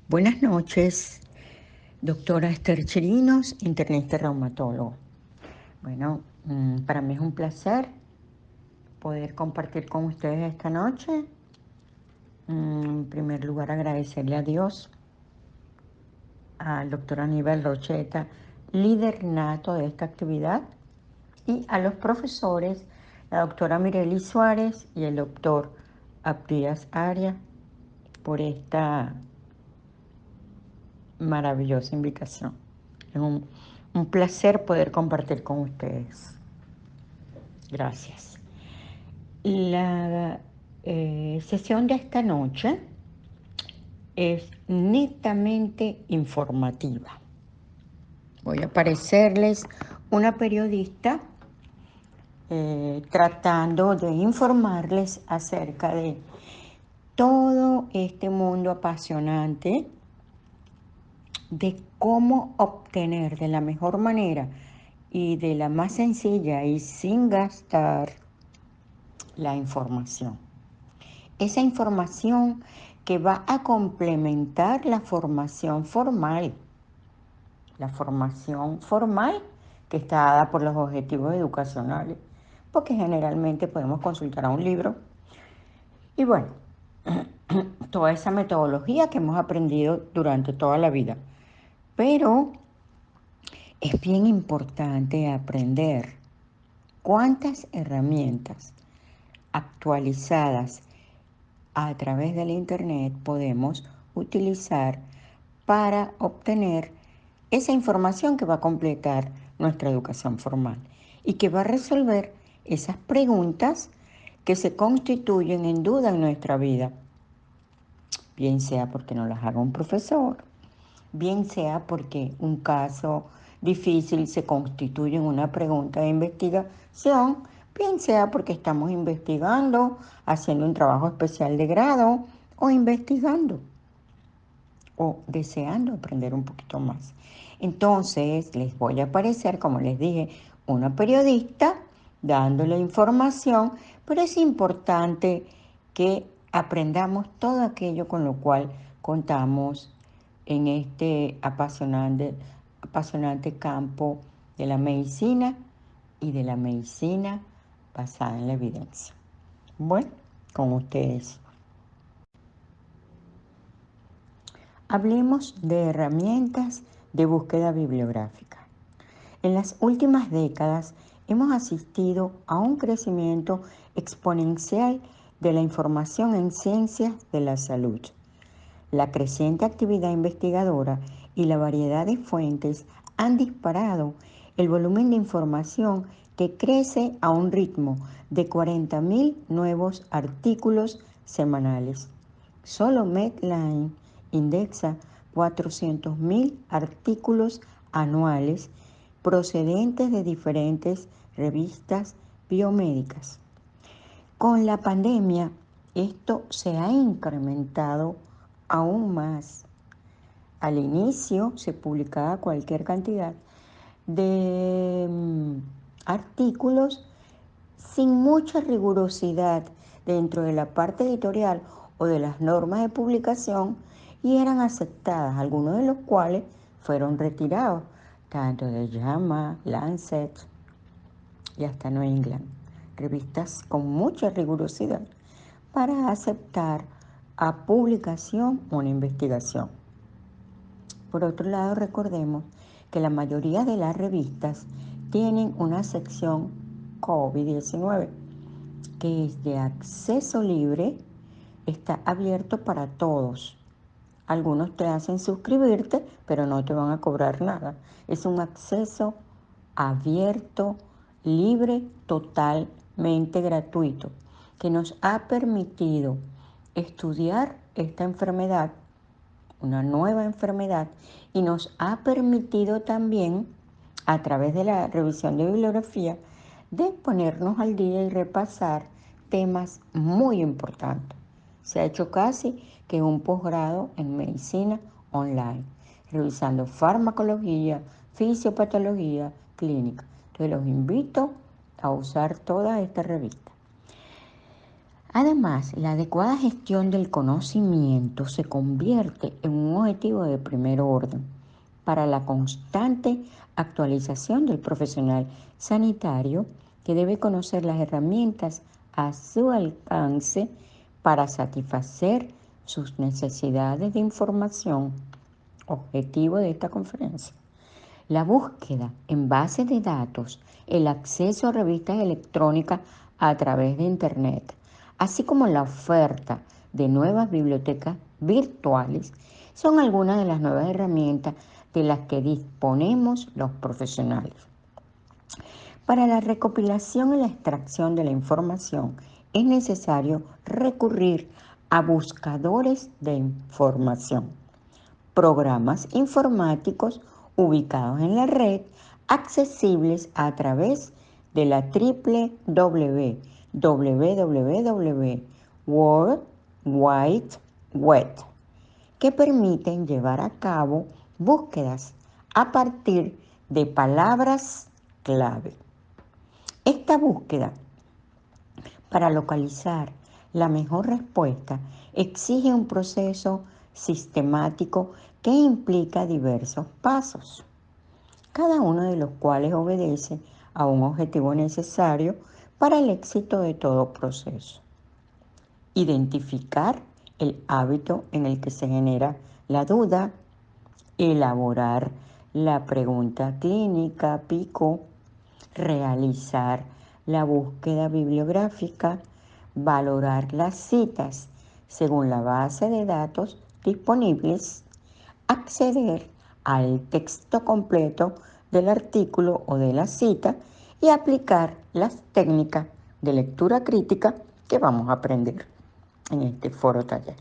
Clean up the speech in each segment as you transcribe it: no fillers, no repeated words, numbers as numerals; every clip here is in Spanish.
Buenas noches, doctora Esther Chirinos, internista reumatólogo. Bueno, para mí es un placer poder compartir con ustedes esta noche. En primer lugar, agradecerle a Dios, al doctor Aníbal Rocheta, líder nato de esta actividad, y a los profesores, la doctora Mireli Suárez y el doctor Abdías Arias, por esta maravillosa invitación. Es un placer poder compartir con ustedes. Gracias. La sesión de esta noche es netamente informativa. Voy a parecerles una periodista tratando de informarles acerca de todo este mundo apasionante de cómo obtener de la mejor manera y de la más sencilla y sin gastar la información. Esa información que va a complementar la formación formal. La formación formal que está dada por los objetivos educacionales, porque generalmente podemos consultar a un libro. Y bueno, toda esa metodología que hemos aprendido durante toda la vida. Pero es bien importante aprender cuántas herramientas actualizadas a través del Internet podemos utilizar para obtener esa información que va a completar nuestra educación formal y que va a resolver esas preguntas que se constituyen en duda en nuestra vida, bien sea porque nos las haga un profesor, bien sea porque un caso difícil se constituye en una pregunta de investigación, bien sea porque estamos investigando, haciendo un trabajo especial de grado o investigando o deseando aprender un poquito más. Entonces les voy a aparecer, como les dije, una periodista dándole información, pero es importante que aprendamos todo aquello con lo cual contamos en este apasionante campo de la medicina y de la medicina basada en la evidencia. Bueno, con ustedes. Hablemos de herramientas de búsqueda bibliográfica. En las últimas décadas hemos asistido a un crecimiento exponencial de la información en ciencias de la salud. La creciente actividad investigadora y la variedad de fuentes han disparado el volumen de información que crece a un ritmo de 40.000 nuevos artículos semanales. Solo Medline indexa 400.000 artículos anuales procedentes de diferentes revistas biomédicas. Con la pandemia, esto se ha incrementado aún más. Al inicio se publicaba cualquier cantidad de artículos sin mucha rigurosidad dentro de la parte editorial o de las normas de publicación y eran aceptadas, algunos de los cuales fueron retirados, tanto de JAMA, Lancet y hasta New England, revistas con mucha rigurosidad para aceptar a publicación una investigación. Por otro lado, recordemos que la mayoría de las revistas tienen una sección COVID-19 que es de acceso libre, está abierto para todos. Algunos te hacen suscribirte, pero no te van a cobrar nada. Es un acceso abierto, libre, totalmente gratuito, que nos ha permitido estudiar esta enfermedad, una nueva enfermedad, y nos ha permitido también, a través de la revisión de bibliografía, de ponernos al día y repasar temas muy importantes. Se ha hecho casi que un posgrado en medicina online, revisando farmacología, fisiopatología, clínica. Entonces los invito a usar toda esta revista. Además, la adecuada gestión del conocimiento se convierte en un objetivo de primer orden para la constante actualización del profesional sanitario, que debe conocer las herramientas a su alcance para satisfacer sus necesidades de información. Objetivo de esta conferencia: la búsqueda en bases de datos, el acceso a revistas electrónicas a través de Internet, así como la oferta de nuevas bibliotecas virtuales, son algunas de las nuevas herramientas de las que disponemos los profesionales. Para la recopilación y la extracción de la información es necesario recurrir a buscadores de información, programas informáticos ubicados en la red, accesibles a través de la www.World Wide Web, que permiten llevar a cabo búsquedas a partir de palabras clave. Esta búsqueda para localizar la mejor respuesta exige un proceso sistemático que implica diversos pasos, cada uno de los cuales obedece a un objetivo necesario para el éxito de todo proceso. Identificar el hábito en el que se genera la duda, elaborar la pregunta clínica PICO, realizar la búsqueda bibliográfica, valorar las citas según la base de datos disponibles, acceder al texto completo del artículo o de la cita y aplicar las técnicas de lectura crítica que vamos a aprender en este foro taller.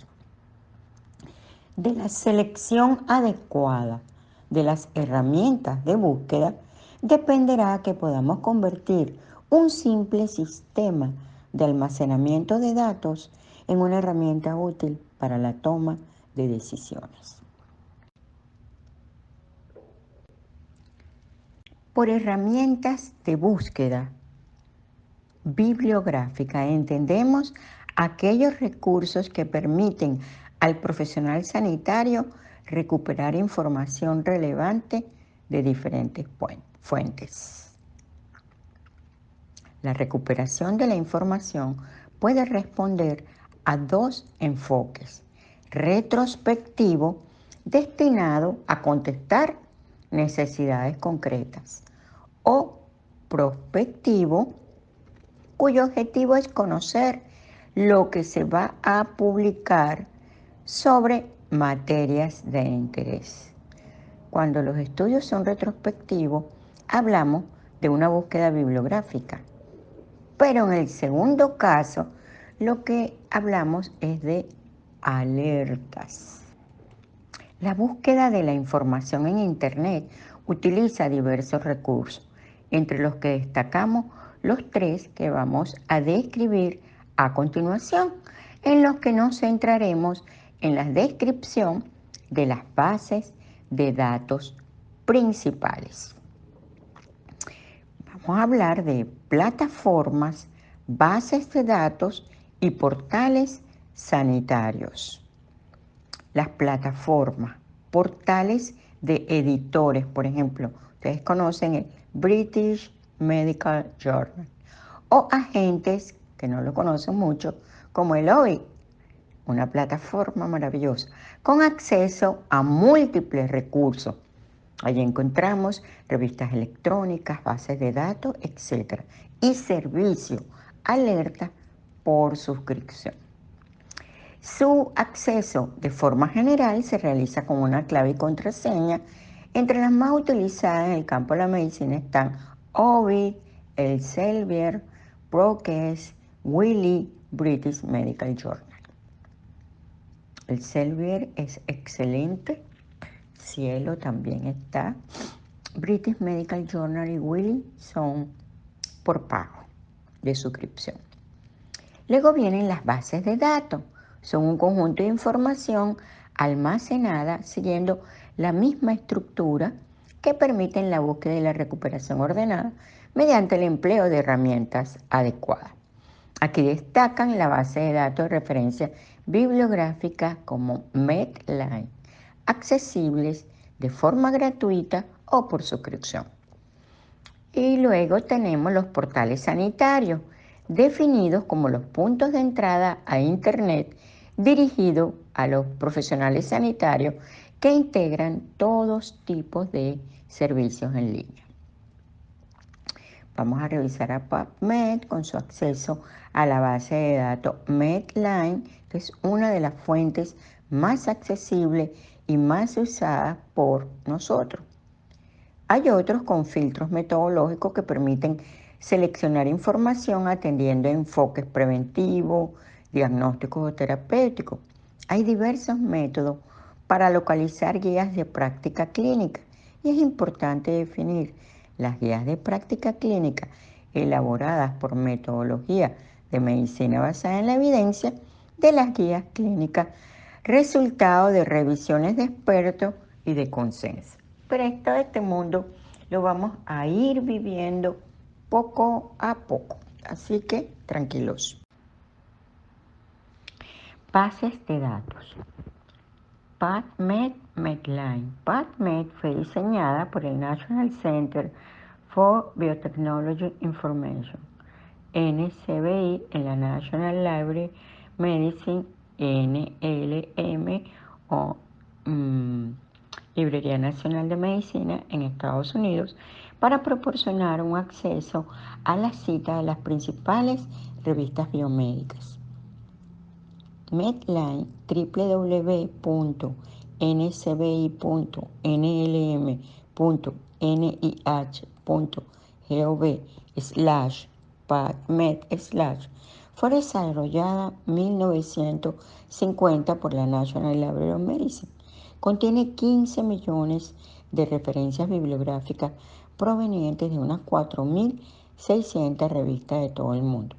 De la selección adecuada de las herramientas de búsqueda dependerá que podamos convertir un simple sistema de almacenamiento de datos en una herramienta útil para la toma de decisiones. Por herramientas de búsqueda bibliográfica entendemos aquellos recursos que permiten al profesional sanitario recuperar información relevante de diferentes fuentes. La recuperación de la información puede responder a dos enfoques: retrospectivo, destinado a contestar necesidades concretas, o prospectivo, cuyo objetivo es conocer lo que se va a publicar sobre materias de interés. Cuando los estudios son retrospectivos, hablamos de una búsqueda bibliográfica, pero en el segundo caso, lo que hablamos es de alertas. La búsqueda de la información en Internet utiliza diversos recursos, entre los que destacamos los tres que vamos a describir a continuación, en los que nos centraremos en la descripción de las bases de datos principales. Vamos a hablar de plataformas, bases de datos y portales sanitarios. Las plataformas, portales de editores, por ejemplo, ustedes conocen el British Medical Journal, o agentes que no lo conocen mucho, como el OI, una plataforma maravillosa, con acceso a múltiples recursos. Allí encontramos revistas electrónicas, bases de datos, etc. Y servicio alerta por suscripción. Su acceso de forma general se realiza con una clave y contraseña. Entre las más utilizadas en el campo de la medicina están Ovid, Elsevier, ProQuest, Wiley, British Medical Journal. Elsevier es excelente. Cielo también está. British Medical Journal y Wiley son por pago de suscripción. Luego vienen las bases de datos. Son un conjunto de información almacenada siguiendo la misma estructura que permiten la búsqueda y la recuperación ordenada mediante el empleo de herramientas adecuadas. Aquí destacan la base de datos de referencia bibliográfica como Medline, accesibles de forma gratuita o por suscripción. Y luego tenemos los portales sanitarios, definidos como los puntos de entrada a Internet dirigidos a los profesionales sanitarios que integran todos tipos de servicios en línea. Vamos a revisar a PubMed con su acceso a la base de datos Medline, que es una de las fuentes más accesibles y más usadas por nosotros. Hay otros con filtros metodológicos que permiten seleccionar información atendiendo enfoques preventivos, diagnósticos o terapéuticos. Hay diversos métodos para localizar guías de práctica clínica y es importante definir las guías de práctica clínica elaboradas por metodología de medicina basada en la evidencia de las guías clínicas, resultado de revisiones de expertos y de consenso. Pero este mundo lo vamos a ir viviendo poco a poco, así que tranquilos. Bases de datos. PubMed Medline. PubMed fue diseñada por el National Center for Biotechnology Information, NCBI, en la National Library Medicine, NLM, o Librería Nacional de Medicina en Estados Unidos, para proporcionar un acceso a la cita de las principales revistas biomédicas. Medline, www.ncbi.nih.gov/PubMed/, fue desarrollada en 1950 por la National Library of Medicine. Contiene 15 millones de referencias bibliográficas provenientes de unas 4.600 revistas de todo el mundo.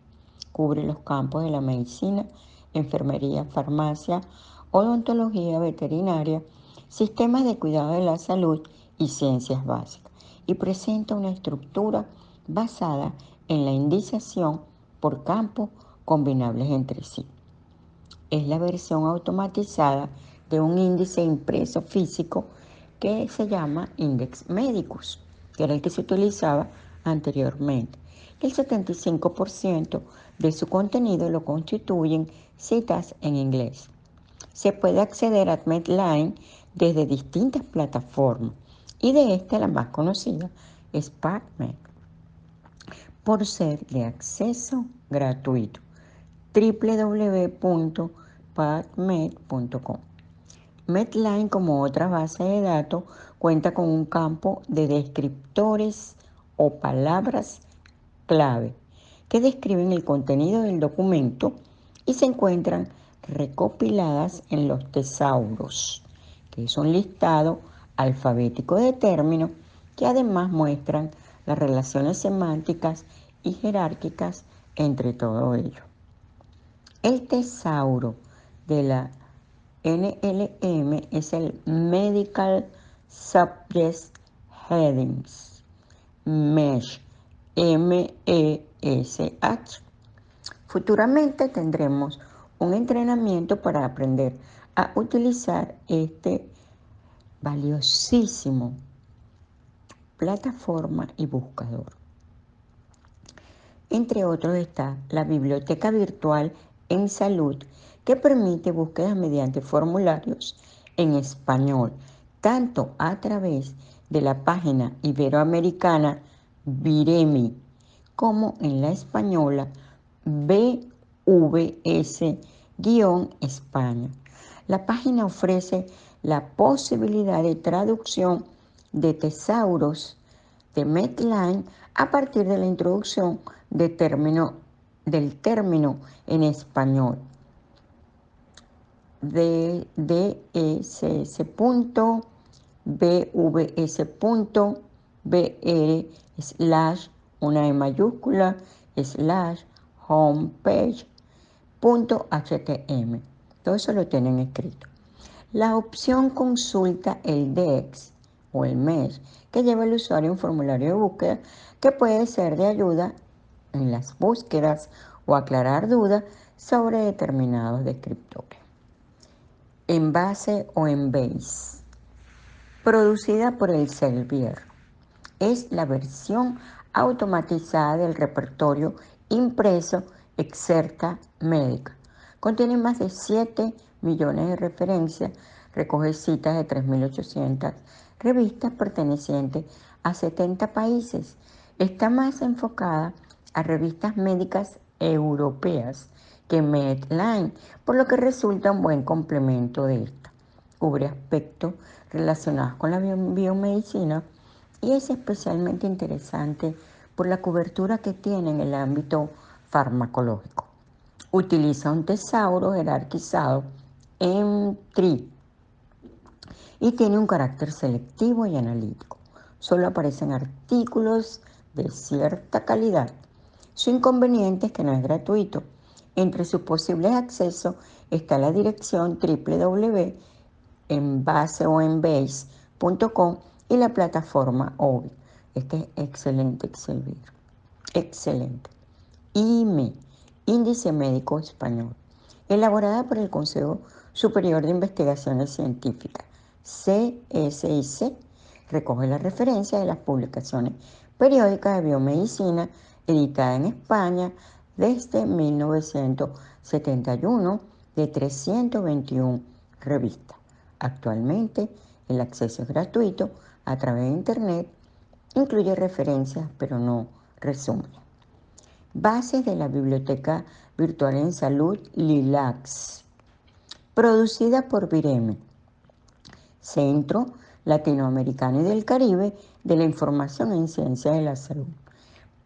Cubre los campos de la medicina, enfermería, farmacia, odontología veterinaria, sistemas de cuidado de la salud y ciencias básicas, y presenta una estructura basada en la indización por campos combinables entre sí. Es la versión automatizada de un índice impreso físico que se llama Index Medicus, que era el que se utilizaba anteriormente. El 75% de su contenido lo constituyen citas en inglés. Se puede acceder a Medline desde distintas plataformas y de esta la más conocida es PubMed, por ser de acceso gratuito. www.pubmed.com. Medline, como otra base de datos, cuenta con un campo de descriptores o palabras clave que describen el contenido del documento y se encuentran recopiladas en los tesauros, que es un listado alfabético de términos que además muestran las relaciones semánticas y jerárquicas entre todo ello. El tesauro de la NLM es el Medical Subject Headings, MESH, MESH. Futuramente tendremos un entrenamiento para aprender a utilizar este valiosísimo plataforma y buscador. Entre otros está la biblioteca virtual en salud, que permite búsquedas mediante formularios en español, tanto a través de la página iberoamericana Viremi como en la española BVS-España. La página ofrece la posibilidad de traducción de tesauros de Medline a partir de la introducción del término en español. DDS.bvs.br/ una E mayúscula / homepage.htm. Todo eso lo tienen escrito. La opción consulta el DEX o el MESH, que lleva al usuario un formulario de búsqueda que puede ser de ayuda en las búsquedas o aclarar dudas sobre determinados descriptores. Envase o Embase, producida por Elsevier. Es la versión automatizada del repertorio impreso Excerta Médica. Contiene más de 7 millones de referencias, recoge citas de 3.800 revistas pertenecientes a 70 países. Está más enfocada a revistas médicas europeas que Medline, por lo que resulta un buen complemento de esta. Cubre aspectos relacionados con la biomedicina y es especialmente interesante por la cobertura que tiene en el ámbito farmacológico. Utiliza un tesauro jerarquizado en TRI y tiene un carácter selectivo y analítico. Solo aparecen artículos de cierta calidad. Su inconveniente es que no es gratuito. Entre sus posibles accesos está la dirección www.envaseoembase.com y la plataforma OBI. Este es excelente Elsevier. Excelente. IME, Índice Médico Español, elaborada por el Consejo Superior de Investigaciones Científicas, CSIC, recoge la referencia de las publicaciones periódicas de biomedicina editadas en España desde 1971 de 321 revistas. Actualmente el acceso es gratuito a través de Internet, incluye referencias pero no resúmenes. Bases de la Biblioteca Virtual en Salud LILACS, producida por Vireme, Centro Latinoamericano y del Caribe de la Información en Ciencias de la Salud,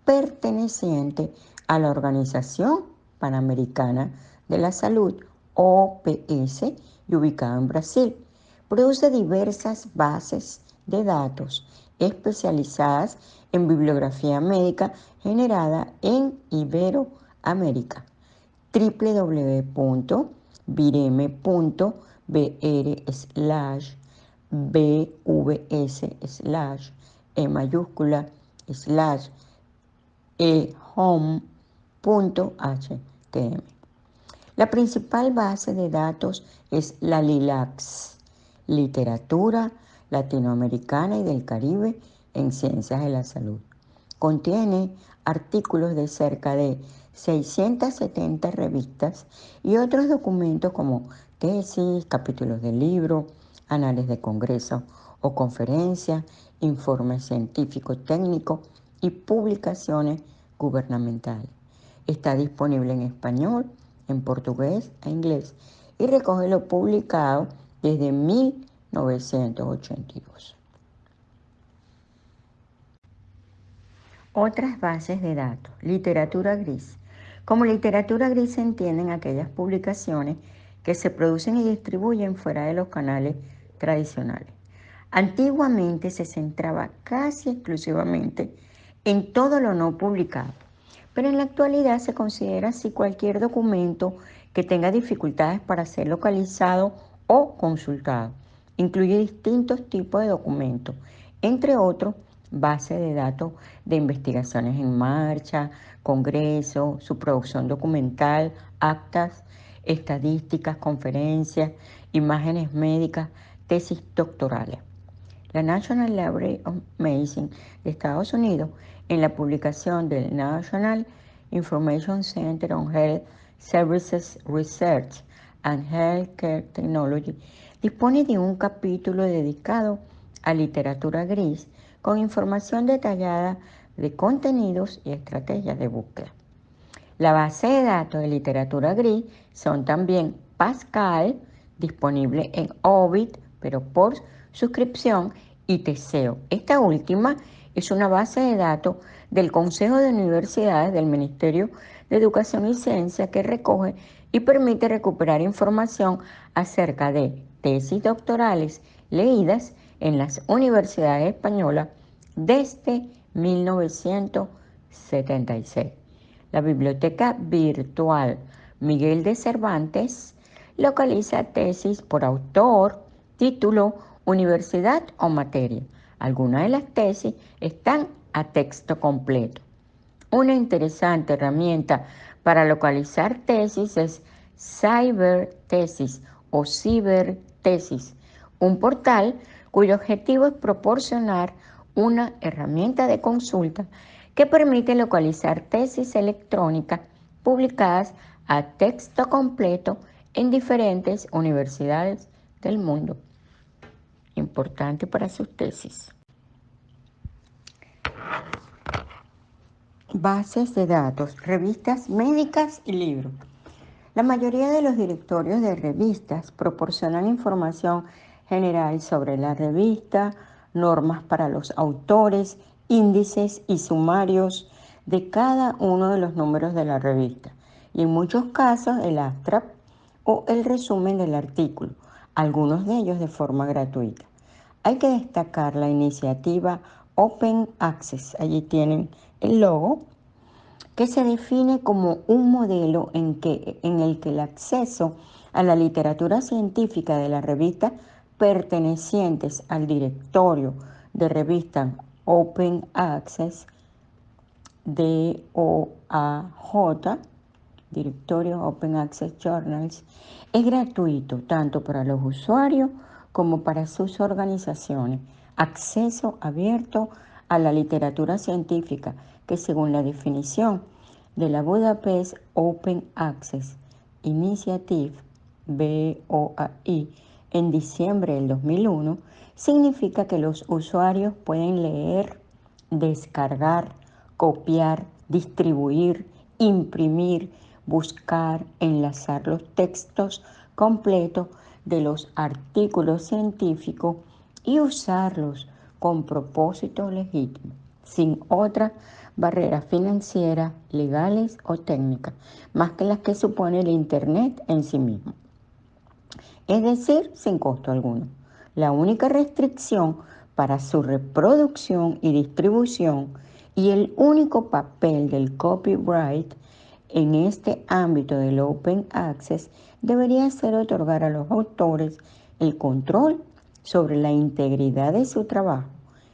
perteneciente a la Organización Panamericana de la Salud, OPS, y ubicada en Brasil. Produce diversas bases de datos especializadas en bibliografía médica generada en Iberoamérica. www.vireme.br/bvs/e mayúscula /ehome.htm. La principal base de datos es la LILACS, Literatura Latinoamericana y del Caribe en Ciencias de la Salud. Contiene artículos de cerca de 670 revistas y otros documentos como tesis, capítulos de libros, análisis de congresos o conferencias, informes científicos técnicos y publicaciones gubernamentales. Está disponible en español, en portugués e inglés y recoge lo publicado desde 1982. Otras bases de datos. Literatura gris. Como literatura gris se entienden aquellas publicaciones que se producen y distribuyen fuera de los canales tradicionales. Antiguamente se centraba casi exclusivamente en todo lo no publicado, pero en la actualidad se considera así cualquier documento que tenga dificultades para ser localizado o consultado. Incluye distintos tipos de documentos, entre otros, bases de datos de investigaciones en marcha, congresos, su producción documental, actas, estadísticas, conferencias, imágenes médicas, tesis doctorales. La National Library of Medicine de Estados Unidos, en la publicación del National Information Center on Health Services Research and Healthcare Technology, dispone de un capítulo dedicado a literatura gris con información detallada de contenidos y estrategias de búsqueda. La base de datos de literatura gris son también Pascal, disponible en Ovid, pero por suscripción, y Teseo. Esta última es una base de datos del Consejo de Universidades del Ministerio de Educación y Ciencia que recoge y permite recuperar información acerca de tesis doctorales leídas en las universidades españolas desde 1976. La Biblioteca Virtual Miguel de Cervantes localiza tesis por autor, título, universidad o materia. Algunas de las tesis están a texto completo. Una interesante herramienta Para localizar tesis es CyberTesis o CiberTesis, un portal cuyo objetivo es proporcionar una herramienta de consulta que permite localizar tesis electrónicas publicadas a texto completo en diferentes universidades del mundo. Importante para sus tesis. Bases de datos, revistas médicas y libros. La mayoría de los directorios de revistas proporcionan información general sobre la revista, normas para los autores, índices y sumarios de cada uno de los números de la revista y en muchos casos el abstract o el resumen del artículo, algunos de ellos de forma gratuita. Hay que destacar la iniciativa Open Access, allí tienen el logo, que se define como un modelo en el que el acceso a la literatura científica de las revistas pertenecientes al directorio de revistas Open Access, DOAJ, Directorio Open Access Journals, es gratuito tanto para los usuarios como para sus organizaciones. Acceso abierto a la literatura científica que, según la definición de la Budapest Open Access Initiative, BOAI, en diciembre del 2001, significa que los usuarios pueden leer, descargar, copiar, distribuir, imprimir, buscar, enlazar los textos completos de los artículos científicos y usarlos con propósito legítimo, sin otras barreras financieras, legales o técnicas, más que las que supone el Internet en sí mismo. Es decir, sin costo alguno. La única restricción para su reproducción y distribución y el único papel del copyright en este ámbito del Open Access debería ser otorgar a los autores el control sobre la integridad de su trabajo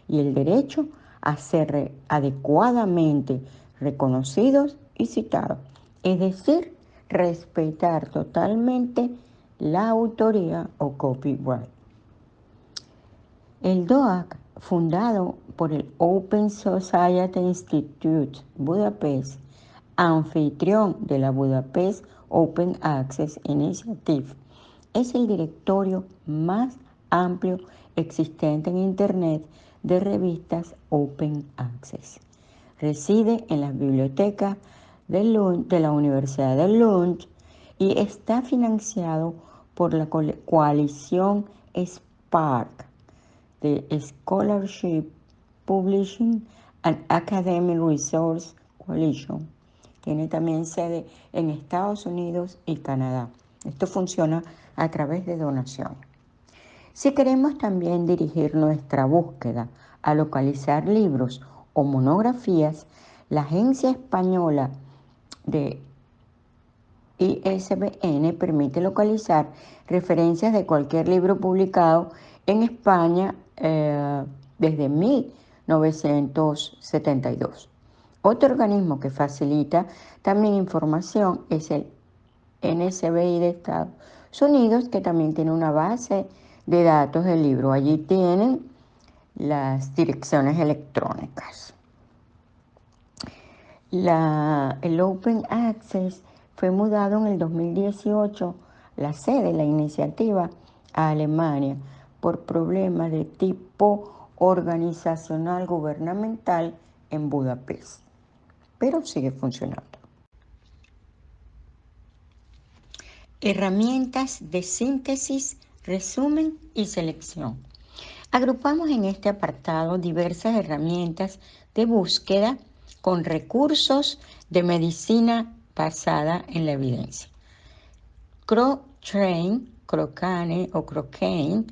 y el derecho a ser adecuadamente reconocidos y citados, es decir, respetar totalmente la autoría o copyright. El DOAJ, fundado por el Open Society Institute Budapest, anfitrión de la Budapest Open Access Initiative, es el directorio más amplio existente en Internet de revistas Open Access. Reside en las bibliotecas de la Universidad de Lund y está financiado por la coalición SPARC, de Scholarship Publishing and Academic Resource Coalition. Tiene también sede en Estados Unidos y Canadá. Esto funciona a través de donaciones. Si queremos también dirigir nuestra búsqueda a localizar libros o monografías, la Agencia Española de ISBN permite localizar referencias de cualquier libro publicado en España desde 1972. Otro organismo que facilita también información es el NSBI de Estados Unidos, que también tiene una base de datos del libro. Allí tienen las direcciones electrónicas. El Open Access fue mudado en el 2018, la sede de la iniciativa, a Alemania por problemas de tipo organizacional gubernamental en Budapest, pero sigue funcionando. Herramientas de síntesis, resumen y selección. Agrupamos en este apartado diversas herramientas de búsqueda con recursos de medicina basada en la evidencia. Cochrane o Cochrane,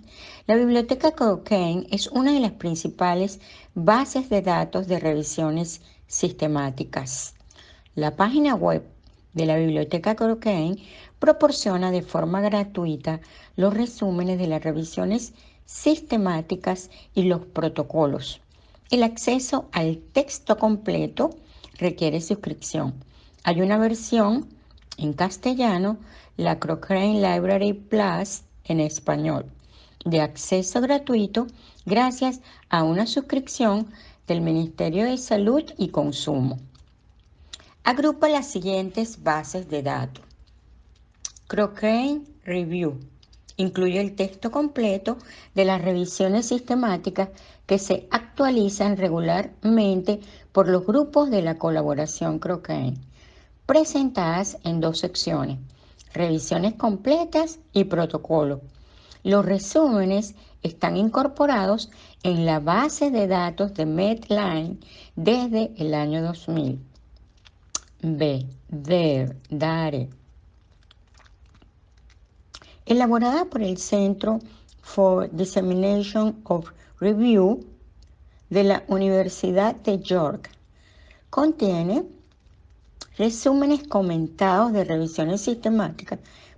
la biblioteca Cochrane es una de las principales bases de datos de revisiones sistemáticas. La página web de la biblioteca Cochrane proporciona de forma gratuita los resúmenes de las revisiones sistemáticas y los protocolos. El acceso al texto completo requiere suscripción. Hay una versión en castellano, la Cochrane Library Plus en español, de acceso gratuito gracias a una suscripción del Ministerio de Salud y Consumo. Agrupa las siguientes bases de datos. Cochrane Review incluye el texto completo de las revisiones sistemáticas que se actualizan regularmente por los grupos de la colaboración Cochrane, presentadas en 2 secciones, revisiones completas y protocolo. Los resúmenes están incorporados en la base de datos de Medline desde el año 2000. Dare. Elaborada por el Centro for Dissemination of Review de la Universidad de York, contiene resúmenes comentados de revisiones sistemáticas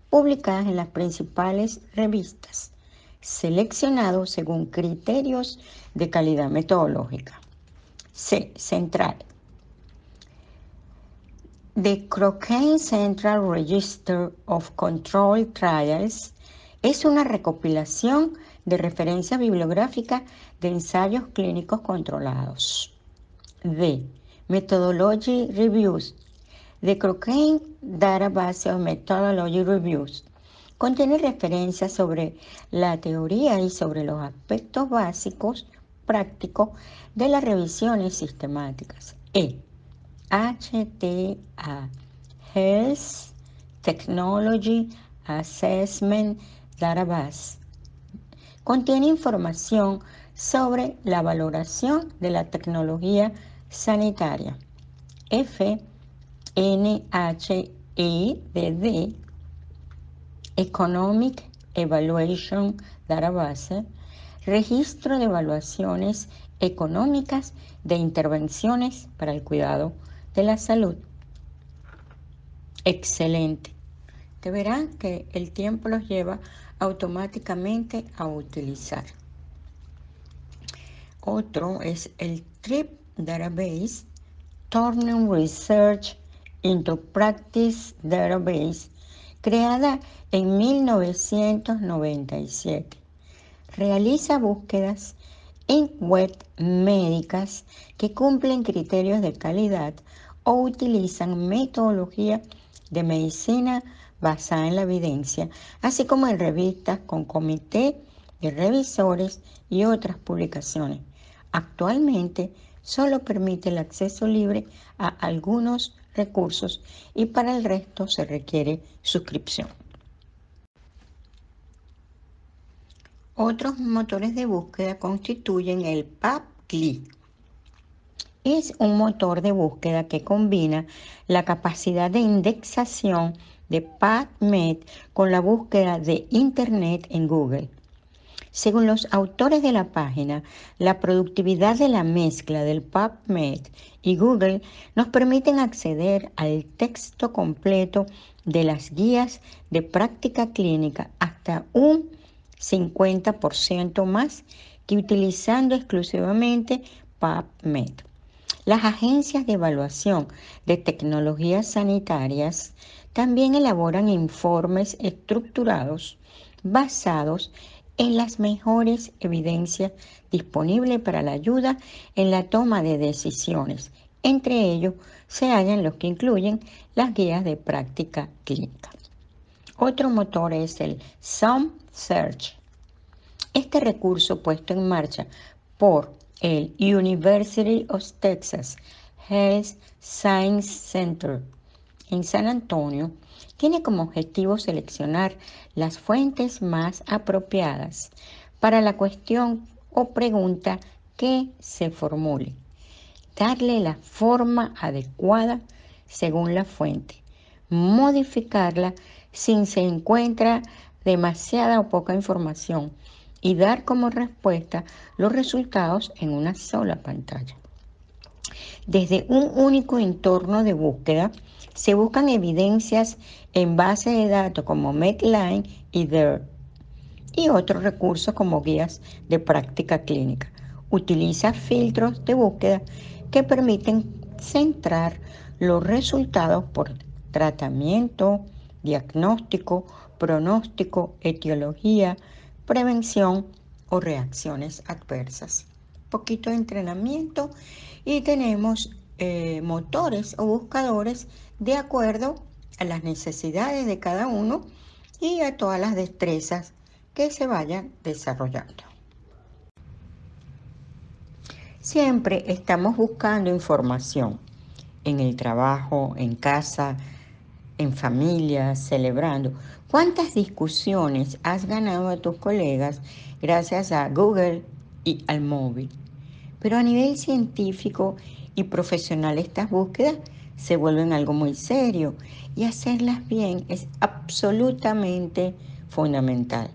publicadas en las principales revistas, seleccionados según criterios de calidad metodológica. C. Central. The Cochrane Central Register of Controlled Trials es una recopilación de referencia bibliográfica de ensayos clínicos controlados. D. Methodology Reviews. The Cochrane Database of Methodology Reviews contiene referencias sobre la teoría y sobre los aspectos básicos prácticos de las revisiones sistemáticas. HTA, Health Technology Assessment Database, contiene información sobre la valoración de la tecnología sanitaria. NHEDD, Economic Evaluation Database, registro de evaluaciones económicas de intervenciones para el cuidado de la salud. Excelente. Te verán que el tiempo los lleva automáticamente a utilizar. Otro es el TRIP Database, Turning Research into Practice Database, creada en 1997. Realiza búsquedas en web médicas que cumplen criterios de calidad o utilizan metodología de medicina basada en la evidencia, así como en revistas con comité de revisores y otras publicaciones. Actualmente solo permite el acceso libre a algunos recursos y para el resto se requiere suscripción. Otros motores de búsqueda constituyen el PubGly. Es un motor de búsqueda que combina la capacidad de indexación de PubMed con la búsqueda de Internet en Google. Según los autores de la página, la productividad de la mezcla del PubMed y Google nos permiten acceder al texto completo de las guías de práctica clínica hasta un 50% más que utilizando exclusivamente PubMed. Las agencias de evaluación de tecnologías sanitarias también elaboran informes estructurados basados en las mejores evidencias disponibles para la ayuda en la toma de decisiones. Entre ellos se hallan los que incluyen las guías de práctica clínica. Otro motor es el SumSearch. Este recurso puesto en marcha por el University of Texas Health Science Center en San Antonio tiene como objetivo seleccionar las fuentes más apropiadas para la cuestión o pregunta que se formule, darle la forma adecuada según la fuente, modificarla si se encuentra demasiada o poca información y dar como respuesta los resultados en una sola pantalla. Desde un único entorno de búsqueda se buscan evidencias en bases de datos como Medline y DARE y otros recursos como guías de práctica clínica. Utiliza filtros de búsqueda que permiten centrar los resultados por tratamiento, diagnóstico, pronóstico, etiología, prevención o reacciones adversas. Poquito de entrenamiento y tenemos motores o buscadores de acuerdo a las necesidades de cada uno y a todas las destrezas que se vayan desarrollando. Siempre estamos buscando información en el trabajo, en casa, en familia, celebrando. ¿Cuántas discusiones has ganado a tus colegas gracias a Google y al móvil? Pero a nivel científico y profesional estas búsquedas se vuelven algo muy serio y hacerlas bien es absolutamente fundamental.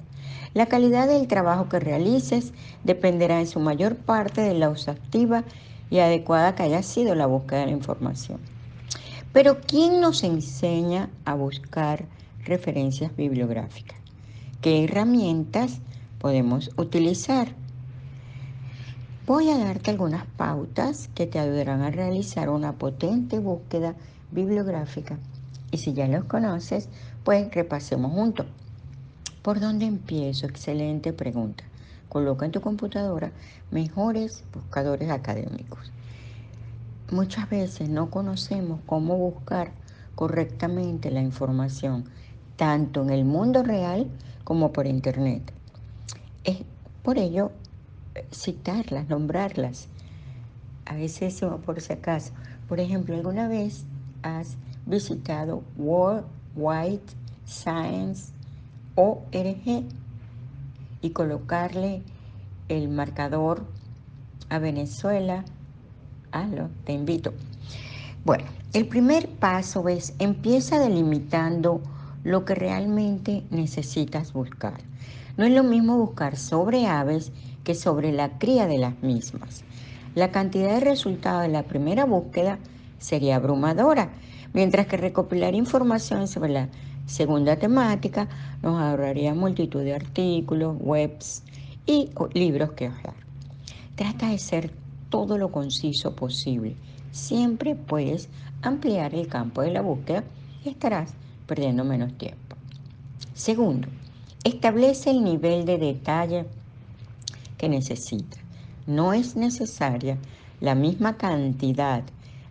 La calidad del trabajo que realices dependerá en su mayor parte de la exhaustiva y adecuada que haya sido la búsqueda de la información. Pero ¿quién nos enseña a buscar referencias bibliográficas? ¿Qué herramientas podemos utilizar? Voy a darte algunas pautas que te ayudarán a realizar una potente búsqueda bibliográfica. Y si ya los conoces, pues repasemos juntos. ¿Por dónde empiezo? Excelente pregunta. Coloca en tu computadora mejores buscadores académicos. Muchas veces no conocemos cómo buscar correctamente la información, tanto en el mundo real como por internet. Es por ello citarlas, nombrarlas. A veces, por si acaso, por ejemplo, ¿alguna vez has visitado World Wide Science ORG y colocarle el marcador a Venezuela? Hazlo, te invito. Bueno, el primer paso es empieza delimitando lo que realmente necesitas buscar. No es lo mismo buscar sobre aves que sobre la cría de las mismas. La cantidad de resultados de la primera búsqueda sería abrumadora, mientras que recopilar información sobre la segunda temática nos ahorraría multitud de artículos, webs y libros que hojear. Trata de ser todo lo conciso posible. Siempre puedes ampliar el campo de la búsqueda y estarás perdiendo menos tiempo. Segundo, establece el nivel de detalle que necesitas. No es necesaria la misma cantidad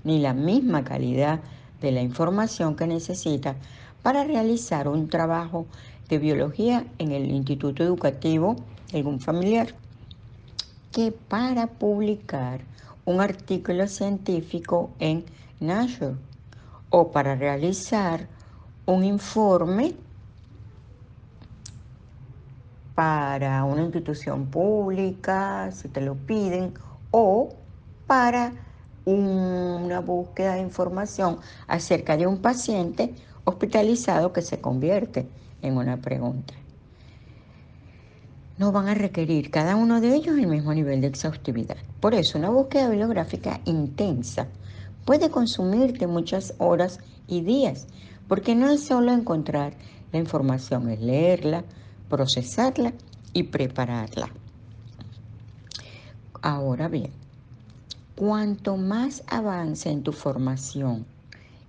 ni la misma calidad de la información que necesitas para realizar un trabajo de biología en el instituto educativo de algún familiar, que para publicar un artículo científico en Nature o para realizar un informe para una institución pública, si te lo piden, o para una búsqueda de información acerca de un paciente hospitalizado que se convierte en una pregunta. No van a requerir cada uno de ellos el mismo nivel de exhaustividad. Por eso, una búsqueda bibliográfica intensa puede consumirte muchas horas y días, porque no es solo encontrar la información, es leerla, procesarla y prepararla. Ahora bien, cuanto más avance en tu formación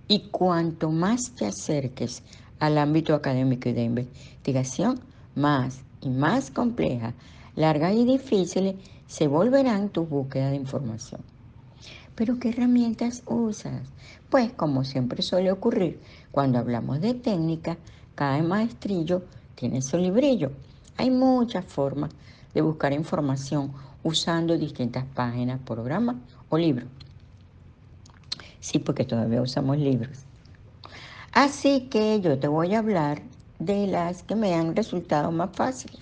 y cuanto más te acerques al ámbito académico y de investigación, más y más complejas, largas y difíciles se volverán tus búsquedas de información. ¿Pero qué herramientas usas? Pues como siempre suele ocurrir, cuando hablamos de técnica, cada maestrillo tiene su librillo. Hay muchas formas de buscar información usando distintas páginas, programas o libros. Sí, porque todavía usamos libros. Así que yo te voy a hablar de las que me han resultado más fáciles.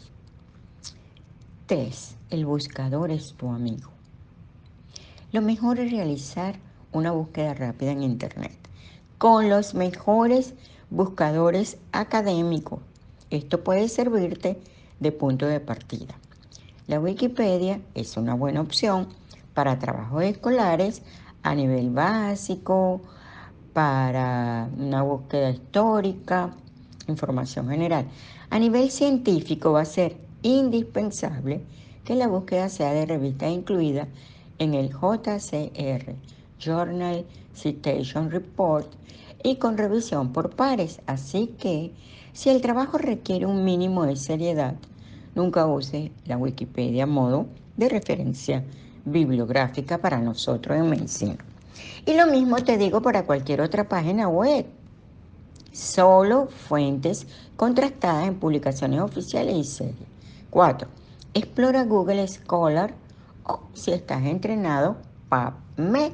3. El buscador es tu amigo. Lo mejor es realizar una búsqueda rápida en Internet con los mejores buscadores académicos. Esto puede servirte de punto de partida. La Wikipedia es una buena opción para trabajos escolares a nivel básico, para una búsqueda histórica, información general. A nivel científico va a ser indispensable que la búsqueda sea de revista incluida en el JCR, Journal Citation Report y con revisión por pares. Así que, si el trabajo requiere un mínimo de seriedad, nunca use la Wikipedia a modo de referencia bibliográfica para nosotros en medicina. Y lo mismo te digo para cualquier otra página web. Solo fuentes contrastadas en publicaciones oficiales y serias. 4. Explora Google Scholar o, si estás entrenado, PubMed.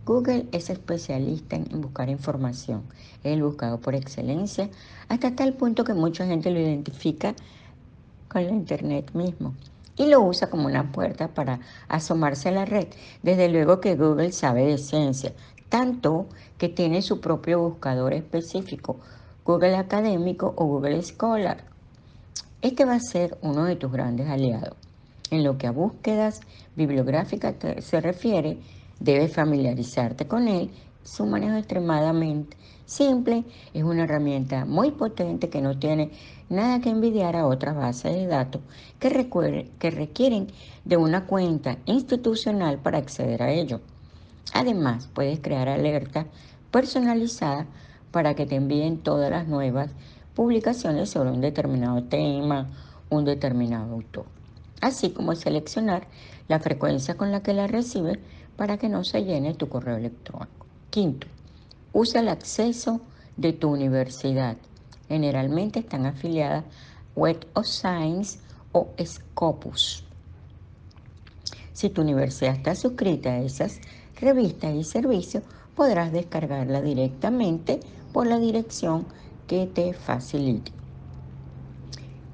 Google es especialista en buscar información. Es el buscador por excelencia, hasta tal punto que mucha gente lo identifica con la internet mismo y lo usa como una puerta para asomarse a la red. Desde luego que Google sabe de ciencia, tanto que tiene su propio buscador específico, Google Académico o Google Scholar. Este va a ser uno de tus grandes aliados. En lo que a búsquedas bibliográficas se refiere, debes familiarizarte con él. Su manejo es extremadamente simple, es una herramienta muy potente que no tiene nada que envidiar a otras bases de datos que requieren de una cuenta institucional para acceder a ello. Además, puedes crear alertas personalizadas para que te envíen todas las nuevas publicaciones sobre un determinado tema, un determinado autor, así como seleccionar la frecuencia con la que la recibes para que no se llene tu correo electrónico. Quinto, usa el acceso de tu universidad. Generalmente están afiliadas Web of Science o Scopus. Si tu universidad está suscrita a esas revistas y servicios, podrás descargarla directamente por la dirección que te facilite.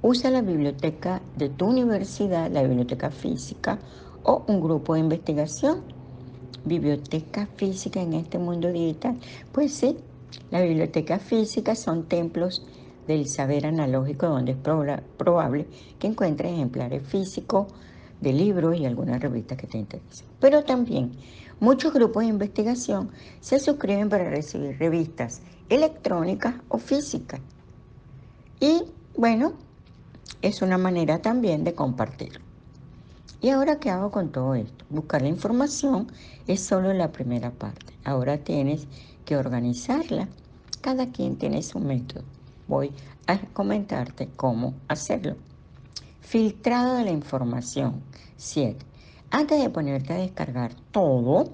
Usa la biblioteca de tu universidad, la biblioteca física o un grupo de investigación. Biblioteca física en este mundo digital. Pues sí, las bibliotecas físicas son templos del saber analógico donde es probable que encuentres ejemplares físicos de libros y algunas revistas que te interesen. Pero también muchos grupos de investigación se suscriben para recibir revistas electrónicas o físicas. Y bueno, es una manera también de compartir. ¿Y ahora qué hago con todo esto? Buscar la información es solo la primera parte. Ahora tienes que organizarla. Cada quien tiene su método. Voy a comentarte cómo hacerlo. Filtrado de la información. 7. Antes de ponerte a descargar todo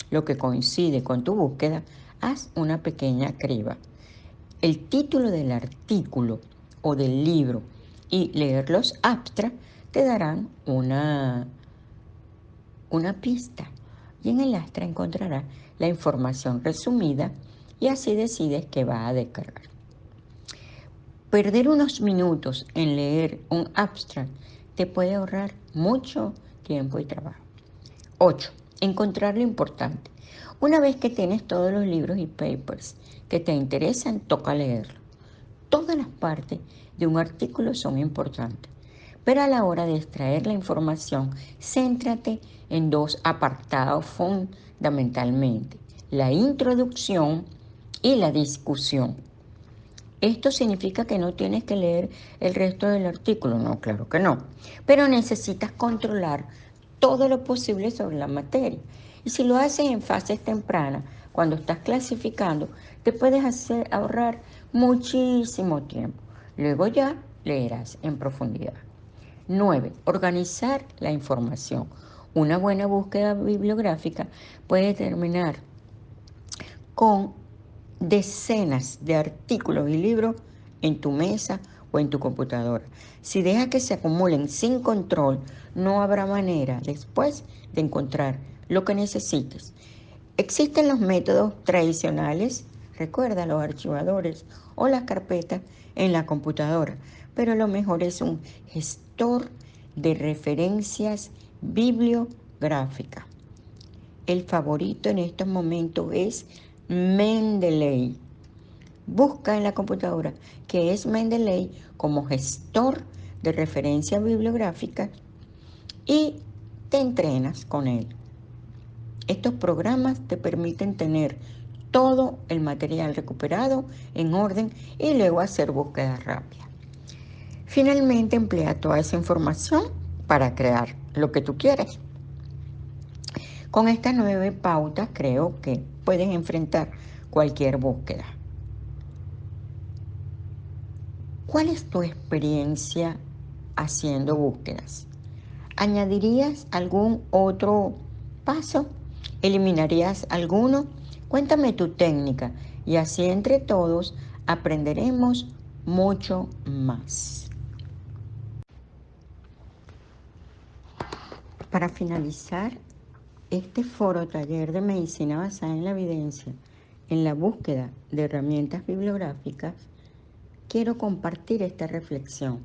lo que coincide con tu búsqueda, haz una pequeña criba. El título del artículo o del libro y leer los abstracts te darán una pista, y en el astra encontrarás la información resumida y así decides qué va a descargar. Perder unos minutos en leer un abstract te puede ahorrar mucho tiempo y trabajo. 8. Encontrar lo importante. Una vez que tienes todos los libros y papers que te interesan, toca leerlo. Todas las partes de un artículo son importantes, pero a la hora de extraer la información, céntrate en dos apartados fundamentalmente: la introducción y la discusión. ¿Esto significa que no tienes que leer el resto del artículo? No, claro que no. Pero necesitas controlar todo lo posible sobre la materia. Y si lo haces en fases tempranas, cuando estás clasificando, te puedes ahorrar muchísimo tiempo. Luego ya leerás en profundidad. 9. Organizar la información. Una buena búsqueda bibliográfica puede terminar con decenas de artículos y libros en tu mesa o en tu computadora. Si dejas que se acumulen sin control, no habrá manera después de encontrar lo que necesites. Existen los métodos tradicionales, recuerda, los archivadores o las carpetas en la computadora, pero lo mejor es un gestor de referencias bibliográficas. El favorito en estos momentos es Mendeley. Busca en la computadora qué es Mendeley como gestor de referencias bibliográficas y te entrenas con él. Estos programas te permiten tener todo el material recuperado en orden y luego hacer búsquedas rápidas. Finalmente, emplea toda esa información para crear lo que tú quieres. Con estas 9 pautas creo que puedes enfrentar cualquier búsqueda. ¿Cuál es tu experiencia haciendo búsquedas? ¿Añadirías algún otro paso? ¿Eliminarías alguno? Cuéntame tu técnica y así entre todos aprenderemos mucho más. Para finalizar este foro taller de medicina basada en la evidencia en la búsqueda de herramientas bibliográficas, quiero compartir esta reflexión.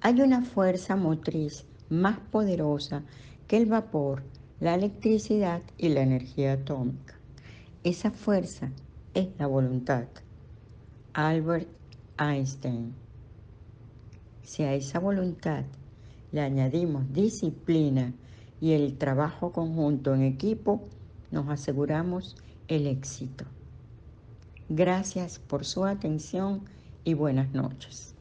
Hay una fuerza motriz más poderosa que el vapor, la electricidad y la energía atómica. Esa fuerza es la voluntad. Albert Einstein. Si a esa voluntad le añadimos disciplina y el trabajo conjunto en equipo, nos aseguramos el éxito. Gracias por su atención y buenas noches.